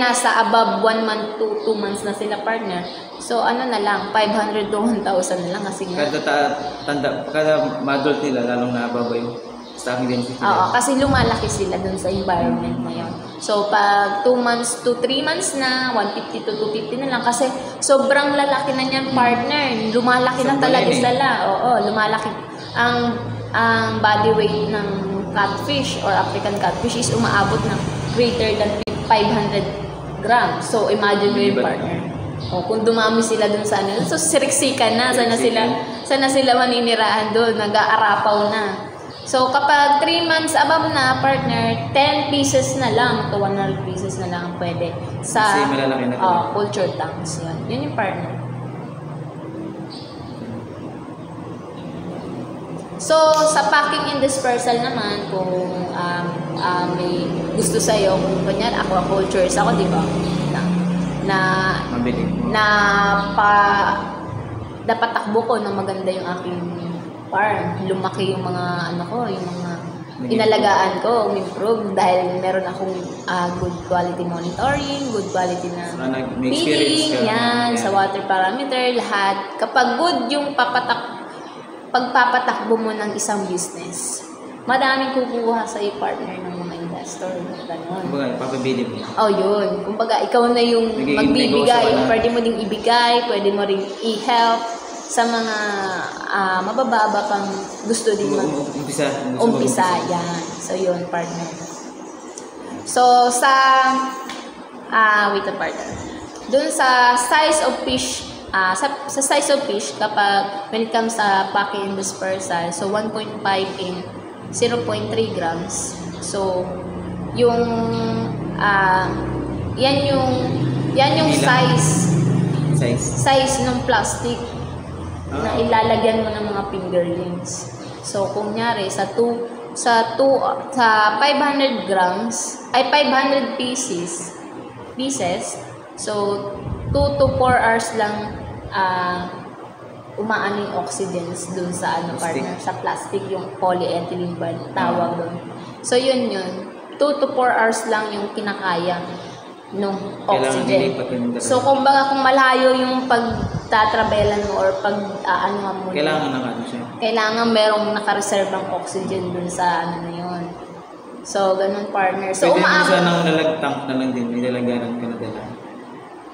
nasa above 1 month to 2 months na sila partner, so, na lang, 500 to 1,000 na lang kasi nga. Kada adult nila, lalong nababa yung stocking density. Oo, kasi lumalaki sila dun sa environment na yun. So, pag 2 months to 3 months na, 150 to 250 na lang kasi sobrang lalaki na niyan, partner. Lumalaki na talaga sila. Oo, lumalaki. Ang body weight ng catfish or African catfish is umaabot ng greater than 500 grams. So, imagine mo yung partner. Kung dumami sila dun sa so siriksikan na, sana sila maninirahan doon, nag-aarapaw na. So kapag 3 months above na, partner, 10 pieces na lang to 100 pieces na lang pwede sa kasi malalaki na culture tanks. Yun yung partner. So sa packing and dispersal naman, kung may gusto sa'yo, kung kanyan aquacultures ako, di ba? Napatakbo ko na maganda yung aking farm. Lumaki yung mga yung mga inalagaan ko, improve dahil meron akong good quality monitoring, good quality na feeding, sa water parameter, lahat. Kapag good yung pagpapatakbo mo ng isang business, madaming kukuha sa partner ng mga investor. Ganon. Kumbaga, papabili mo. Yun. Kumbaga, ikaw na yung magbibigay. Pwede mo ding ibigay, pwede mo ring i-help sa mga mabababa pang gusto din umpisa. Yan. So, yun, partner. So, wait a partner. Dun sa size of fish, sa size of fish, kapag when it comes sa packing and dispersal, so 1.5 in 0.3 grams. So, yan yung size ng plastic na ilalagyan mo ng mga fingerlings. So, kunyari, sa 500 grams, 500 pieces, so, 2 to 4 hours lang umaano yung oxidants dun sa partner, sa plastic, yung polyethylene ba tawag doon. So yun 2 to 4 hours lang yung kinakaya nung oxygen. So kumbaga kung malayo yung pagtatrabelan mo or mo, kailangan merong naka-reserve ang oxygen dun sa na yun. So ganun, partner. So umaabot nang nalagtank na lang din, nilalagaran ka na dala.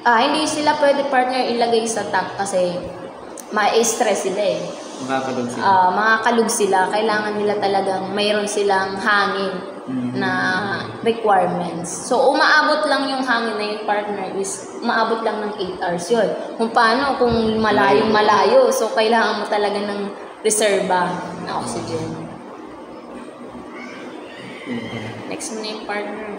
Hindi sila pwede, partner, ilagay sa tank kasi ma-stress sila makakalug sila. Kailangan nila talagang mayroon silang hangin na requirements. So, umaabot lang yung hangin na yun, partner, is umaabot lang ng 8 hours yun. Kung paano, kung malayo, so kailangan mo talaga ng reserva na oxygen. Next mo na yung partner.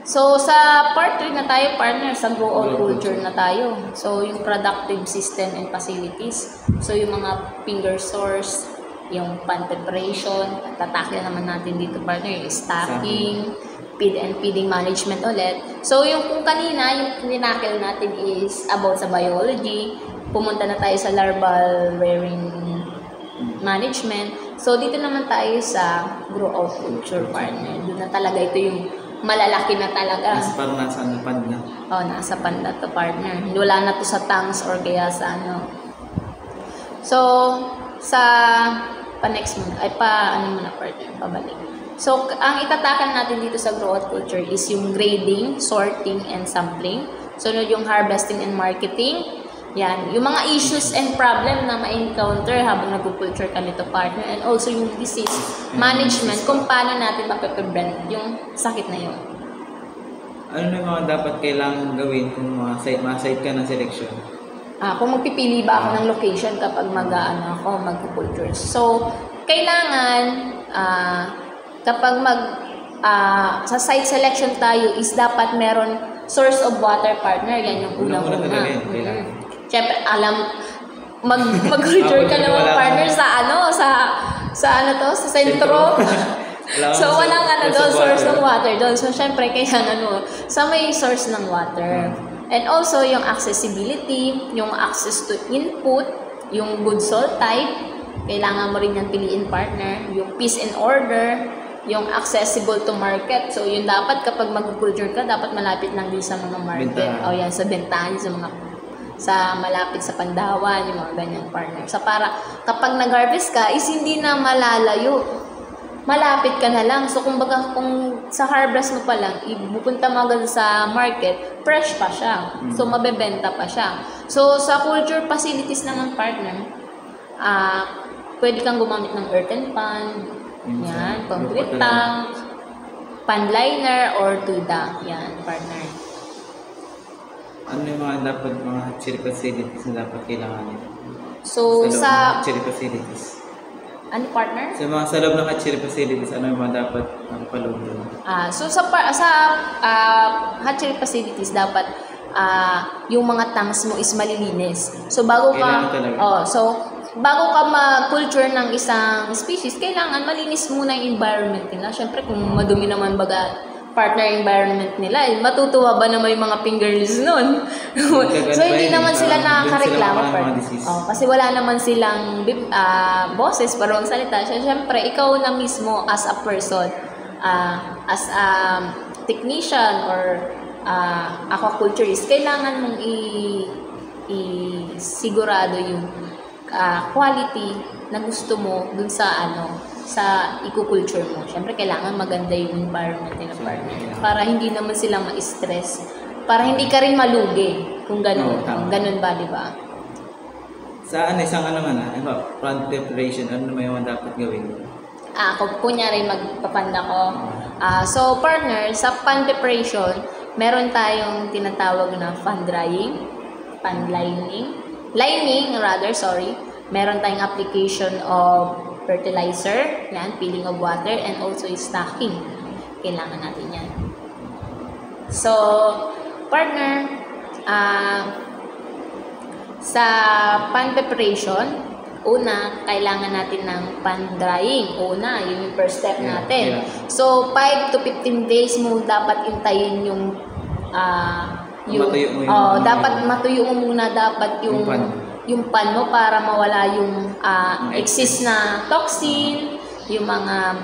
So, sa part 3 na tayo, partner, sa grow-out culture na tayo. So, yung productive system and facilities. So, yung mga finger source, yung pan preparation, tatakil naman natin dito, partner, yung stocking, feed and feeding management ulit. So, yung kung kanina, yung tinakil natin is about sa biology. Pumunta na tayo sa larval rearing management. So, dito naman tayo sa grow-out culture, partner. Doon na talaga ito yung malalaki na talaga. Parang nasa panda. Nasa panda to, partner. Wala na to sa tanks or kaya sa So, sa pa-next month, partner, pabalik. So, ang itatakan natin dito sa growth culture is yung grading, sorting, and sampling. Sunod yung harvesting and marketing. Yan. Yung mga issues and problem na ma-encounter habang nag-culture ka nito, partner. And also yung disease management, kung paano natin mapiprevent yung sakit na yun. Ano na mga dapat kailangan gawin kung ma-site ka ng selection? Kung magpipili ba ako ng location kapag mag-culture. So, kailangan, kapag sa site selection tayo is dapat meron source of water, partner. Yan yung unang-una. Siyempre, mag-culture ka naman partner sa sentro. So, walang doon, source ng water doon. So, syempre, kailangan sa may source ng water. And also, yung accessibility, yung access to input, yung good soil type, kailangan mo rin yan piliin partner. Yung peace and order, yung accessible to market. So, yun dapat kapag mag-culture ka, dapat malapit lang din sa mga market. O yan, sa bentahan, sa malapit sa Pandawan, yung mga ganyan partner. So, para kapag nag-harvest ka, is hindi na malalayo. Malapit ka na lang. So, kumbaga, kung sa harvest mo pa lang, ipupunta mo agad sa market, fresh pa siya. So, mabebenta pa siya. So, sa culture facilities naman, partner, pwede kang gumamit ng earthen pan, yan, concrete tank, pan liner, or tuda. Yan, partner. Ano yung mga dapat, mga hatchery facilities na dapat kailangan? So, sa hatchery facilities. Ano, partner? Sa loob ng hatchery facilities, ano yung mga dapat paloob doon? So sa hatchery facilities dapat yung mga tanks mo is malilinis. So bago ka mag-culture ng isang species, kailangan malinis muna yung environment nila. Syempre kung madumi naman partner environment nila, matutuwa ba naman yung mga fingerlings nun? So, hindi naman sila nakakareklamo. Kasi wala naman silang boses para magsalita. Siyempre, ikaw na mismo as a person, as a technician or aquaculturist, kailangan mong i-sigurado yung quality na gusto mo dun sa eco-culture mo. Siyempre, kailangan maganda yung environment nila partner. Para hindi naman sila ma-stress. Para hindi ka rin malugi. Kung ganun. Ganun ba, di ba? Sa isang plant preparation, ano naman yung dapat gawin? Kung kunyari magpapanda ko. So, partner, sa pan preparation, meron tayong tinatawag na fan drying, pan lining. Meron tayong application of fertilizer, yan, filling of water, and also stocking. Kailangan natin yan. So, partner, sa pan preparation, una, kailangan natin ng pan drying. Yun yung first step natin. So, 5 to 15 days mo dapat intayin yung dapat matuyo mo muna yung pan mo para mawala yung excess na toxin, yung mga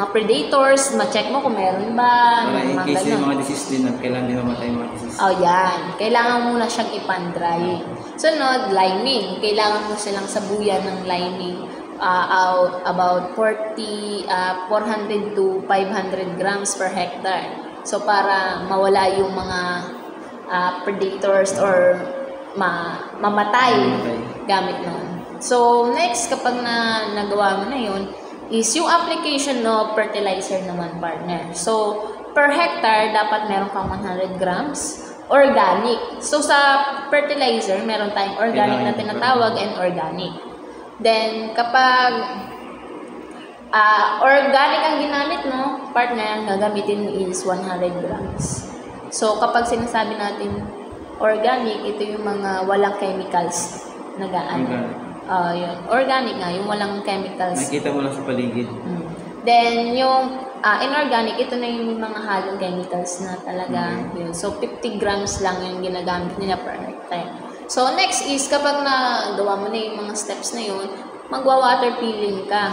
predators, ma-check mo kung meron ba. Para in case yung mga disease din, kailangan din mamatay yung mga disease. Yan. Kailangan muna siyang ipan-dry. Sunod, lining. Kailangan mo silang sabuyan ng lining about 400 to 500 grams per hectare. So, para mawala yung mga predators or mamatay gamit nun. So, next, kapag nagawa mo na yun, is yung application no fertilizer naman, partner. So, per hectare, dapat meron kang 100 grams organic. So, sa fertilizer, meron tayong organic na tinatawag and organic. Then, kapag organic ang ginamit mo, partner, gagamitin is 100 grams. So, kapag sinasabi natin organic, ito yung mga walang chemicals na yun. Organic nga, yung walang chemicals. Nakikita mo lang sa paligid. Then, yung inorganic, ito na yung mga halong chemicals na talaga. Yun. So, 50 grams lang yung ginagamit nila per hectare. So, next is, kapag nagawa mo na yung mga steps na yun, magwa-water filling ka.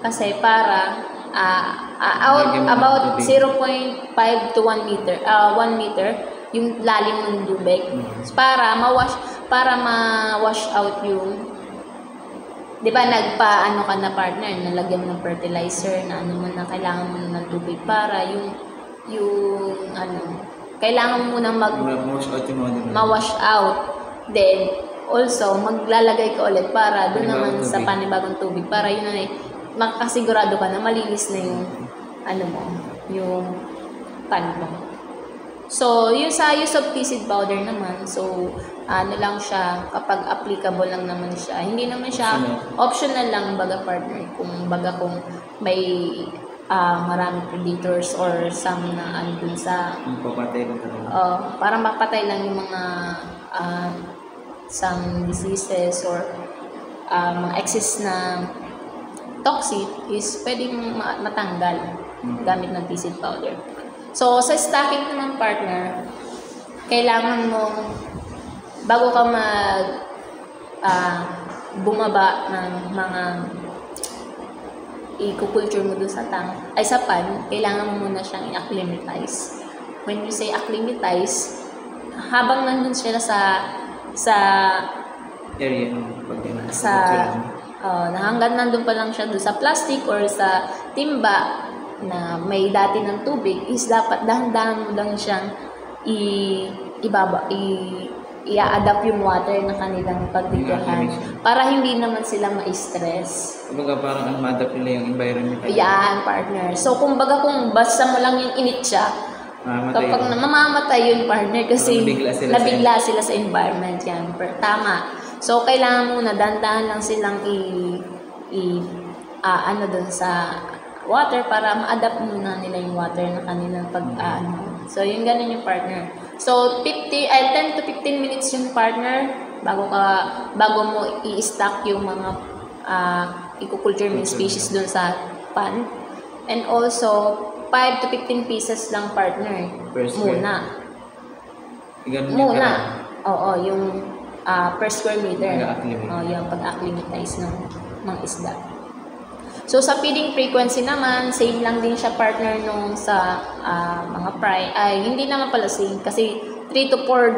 Kasi para about 0.5 to 1 meter, 1 meter, yung lalim ng tubig para ma-wash out yung, di ba, ka na partner, nalagyan mo ng fertilizer na kailangan mo ng tubig para yung kailangan mo nang ma-wash out. Then also maglalagay ka ulit para doon naman sa panibagong tubig para yun makasigurado ka na malinis na yung pan mo. So, yung sa use of seed powder naman, so, lang siya, kapag applicable lang naman siya. Hindi naman siya, optional lang, partner, kung may maraming predators or some na papatay lang talaga. Para mapatay lang yung mga some diseases or mga excess na toxic is pwedeng matanggal gamit ng tea seed powder. So, sa stocking naman partner, kailangan mong bago ka bumaba ng mga i-culture mo dun sa sa pan, kailangan mo muna siyang i-acclimatize. When you say acclimatize, habang nandun sila sa area hanggang nandun pa lang siya dun sa plastic or sa timba na may dati ng tubig, is dapat dahan-dahan mo lang siyang i-adapt yung water na kanilang pagtitirahan para hindi naman sila ma-stress. Kumbaga parang ma-adapt nila yung environment. Yan, partner. So, kumbaga kung basta mo lang yung init siya, kapag mamamatay yun, partner, kasi nabigla sila sa environment yan. Tama. So, kailangan muna, dandahan lang silang dun sa water para ma-adapt muna nila yung water na kanilang So, yung ganun yung partner. So, 10 to 15 minutes yung partner bago mo i-stock yung mga i-culture mo species dun sa pan. And also, 5 to 15 pieces lang partner. Muna. Oo, yung per square meter. Yung pag-acclimatize ng isda. So, sa feeding frequency naman, same lang din siya partner nung sa mga fry. Hindi naman pala same kasi 3 to 4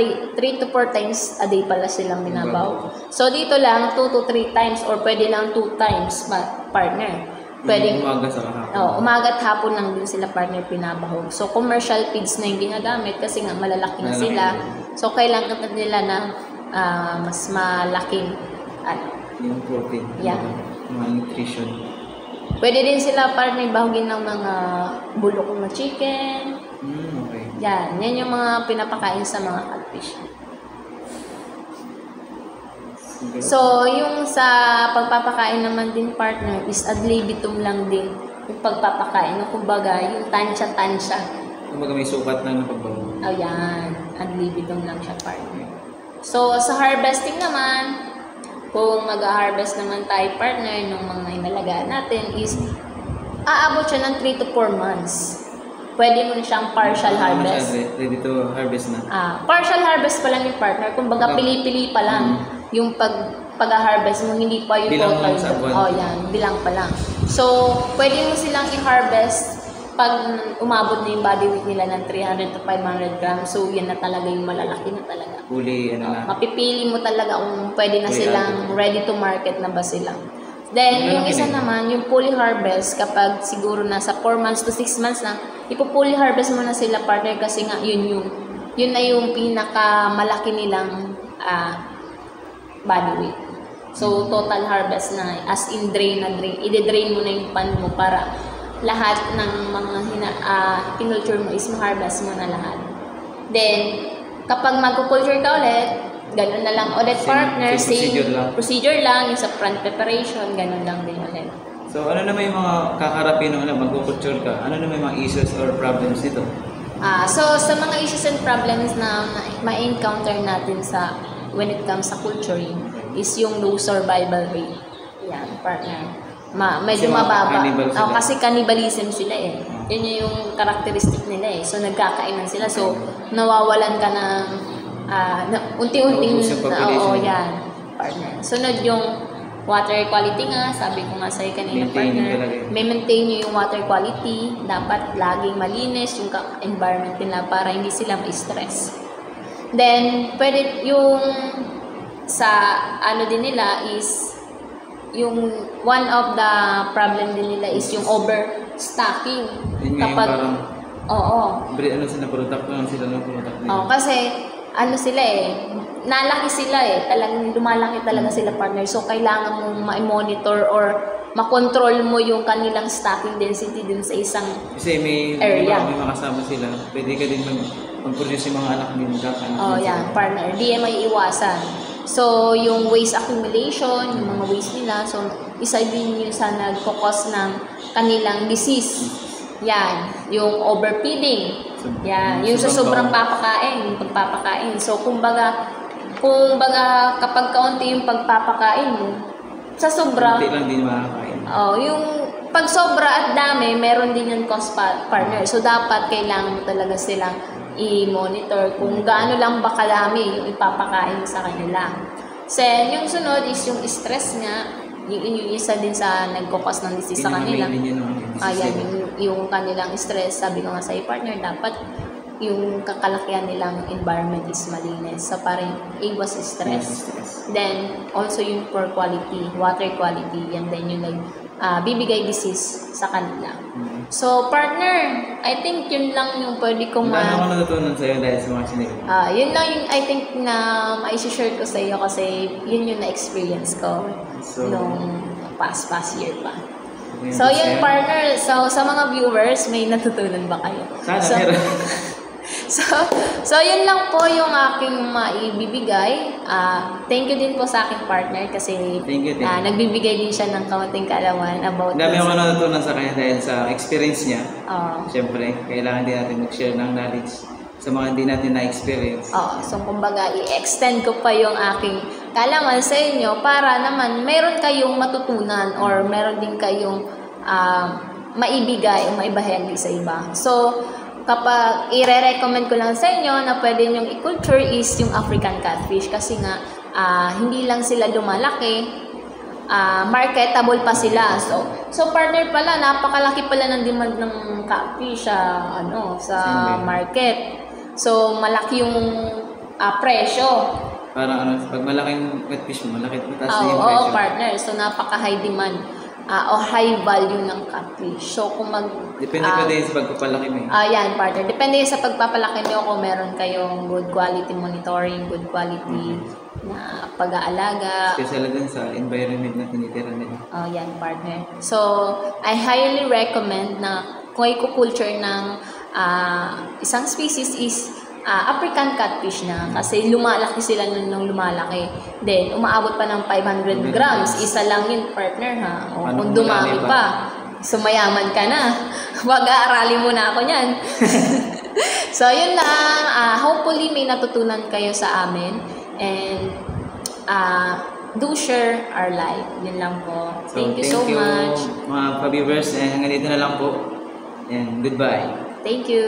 times a day pala silang binabaw. So, dito lang 2 to 3 times or pwede lang 2 times partner. Pwedeng umaga sa hapon. Umaga at hapon lang din sila partner pinabahog. So, commercial feeds na yung ginagamit kasi nga malalaki na sila. So, kailangan nila na mas malaking yung protein. Yeah. Mga nutrition. Pwede din sila partner bahugin ng mga bulok na chicken. Okay. Yan yung mga pinapakain sa mga catfish. Okay. So, yung sa pagpapakain naman din partner is ad libitum lang din yung pagpapakain. Kumbaga, yung tansya-tansya. Kumbaga may sukat lang na pagbago. Yan. Ad libitum lang siya partner. So, sa harvesting naman, kung mag-harvest naman tayo partner ng mga inalagaan natin is aabot siya ng 3 to 4 months. Pwede mo na siyang partial harvest. Ready to harvest na? Partial harvest pa lang yung partner. Kumbaga pili-pili pa lang yung pag-harvest mo. Hindi pa yung bilang total. Yan. Bilang pa lang. So, pwede mo silang i-harvest pag umabot na yung body weight nila ng 300 to 500 grams. So, yan na talaga yung malalaki na talaga. Mapipili mo talaga kung pwede na silang ready to market na ba sila. Then, yung isa naman, yung fully harvest, kapag siguro nasa 4 months to 6 months na, ipo-fully harvest mo na sila partner kasi nga yun na yung pinakamalaki nilang body weight. So, total harvest na, as in drain, i-drain mo na yung pan mo para lahat ng mga kinulture mo is ma-harvest mo na lahat. Then, kapag mag-culture ka ulit, ganun na lang ulit partner, same procedure lang, yung sa front preparation, ganun lang din ulit. So, ano naman yung mga kakarapin ng mag-culture ka? Ano naman yung mga issues or problems dito? So, sa mga issues and problems na ma-encounter natin when it comes sa culturing is yung low survival rate. Yan, partner. Medyo mababa. Kasi cannibalism sila eh. Yun yung characteristic nila eh. So, nagkakainan sila. So, nawawalan ka ng unti-unting yan, partner. Sunod yung water quality nga. Sabi ko nga sa'yo kanina, partner. May maintain nyo yung water quality. Dapat laging malinis yung environment nila para hindi sila ma-stress. Then, pwede yung sa din nila is yung one of the problem din nila is yung overstocking. Kapag product lang sila. Kasi sila nalaki sila talagang lumalaki talaga sila partner. So kailangan mong ma-monitor or makontrol mo yung kanilang stocking density din sa isang area. May makasama sila. Pwede ka din mag-produce yung mga anak din. Yan, partner. Di may iwasan. So, yung waste accumulation, yung mga waste nila, so, isa din yun sa nagpo-cause ng kanilang disease. Yan, yung overfeeding. Yan, yung sa sobrang pagpapakain. So, kumbaga, Kung baga kapag kaunti yung pagpapakain mo, sa sobra, Hindi lang din makakain. yung pag sobra at dami, meron din yung cost partner. So, dapat kailangan mo talaga silang i-monitor kung gaano lang ba kalami yung ipapakain mo sa kanila. Then, yung sunod is yung stress nga. Yung isa din sa nagkukos ng disease sa kanila. Ayan, yung kanilang stress. Sabi ko nga sa partner, dapat yung kakalakihan nilang environment is malinis. So, parang iwas stress. Then, also yung poor quality, water quality, and then yung bibigay disease sa kanila. So, partner, I think yun lang yung pwede kong Ano ko natutunan sa'yo dahil sa mga sinabi? yun lang yung I think na ma-share ko sa iyo kasi yun yung na-experience ko nung past year pa. So, yun partner. So, sa mga viewers, may natutunan ba kayo? Sana meron. So, yun lang po yung aking maibibigay. Thank you din po sa aking partner kasi nagbibigay din siya ng kaunting kaalaman about Dami ako natutunan sa kanya dahil sa experience niya. Siyempre, kailangan din natin mag-share ng knowledge sa mga hindi natin na-experience. So, kumbaga, i-extend ko pa yung aking kaalaman sa inyo para naman meron kayong matutunan or meron din kayong maibigay o maibahagi sa iba. So, kapag i-recommend ko lang sa inyo na pwede nyong i-culture is yung African catfish kasi nga hindi lang sila lumalaki, marketable pa sila. So partner pala, napakalaki pala ng demand ng catfish sa market. So malaki yung presyo. Parang pag malaking catfish mo, malaki mataas na yung presyo. Oo, partner. So napaka-high demand. O high value ng catfish. So, kung depende pa din sa pagpapalaki mo. Yan, partner. Depende sa pagpapalaki nyo kung meron kayong good quality monitoring, good quality na pag-aalaga. Especially dun sa environment na tinitira nila. Yan, partner. So, I highly recommend na kung i-culture ng isang species is African catfish na kasi lumalaki sila nung lumalaki. Then, umaabot pa ng 500 grams. Isa lang yun, partner, ha? O, kung dumami pa, sumayaman ka na. Wag-aaralin mo na ako niyan. So, yun lang. Hopefully, may natutunan kayo sa amin. And, do share our life. Yun lang po. Thank you so much. Mga pa-viewers. Hanggang dito na lang po. And goodbye. Thank you.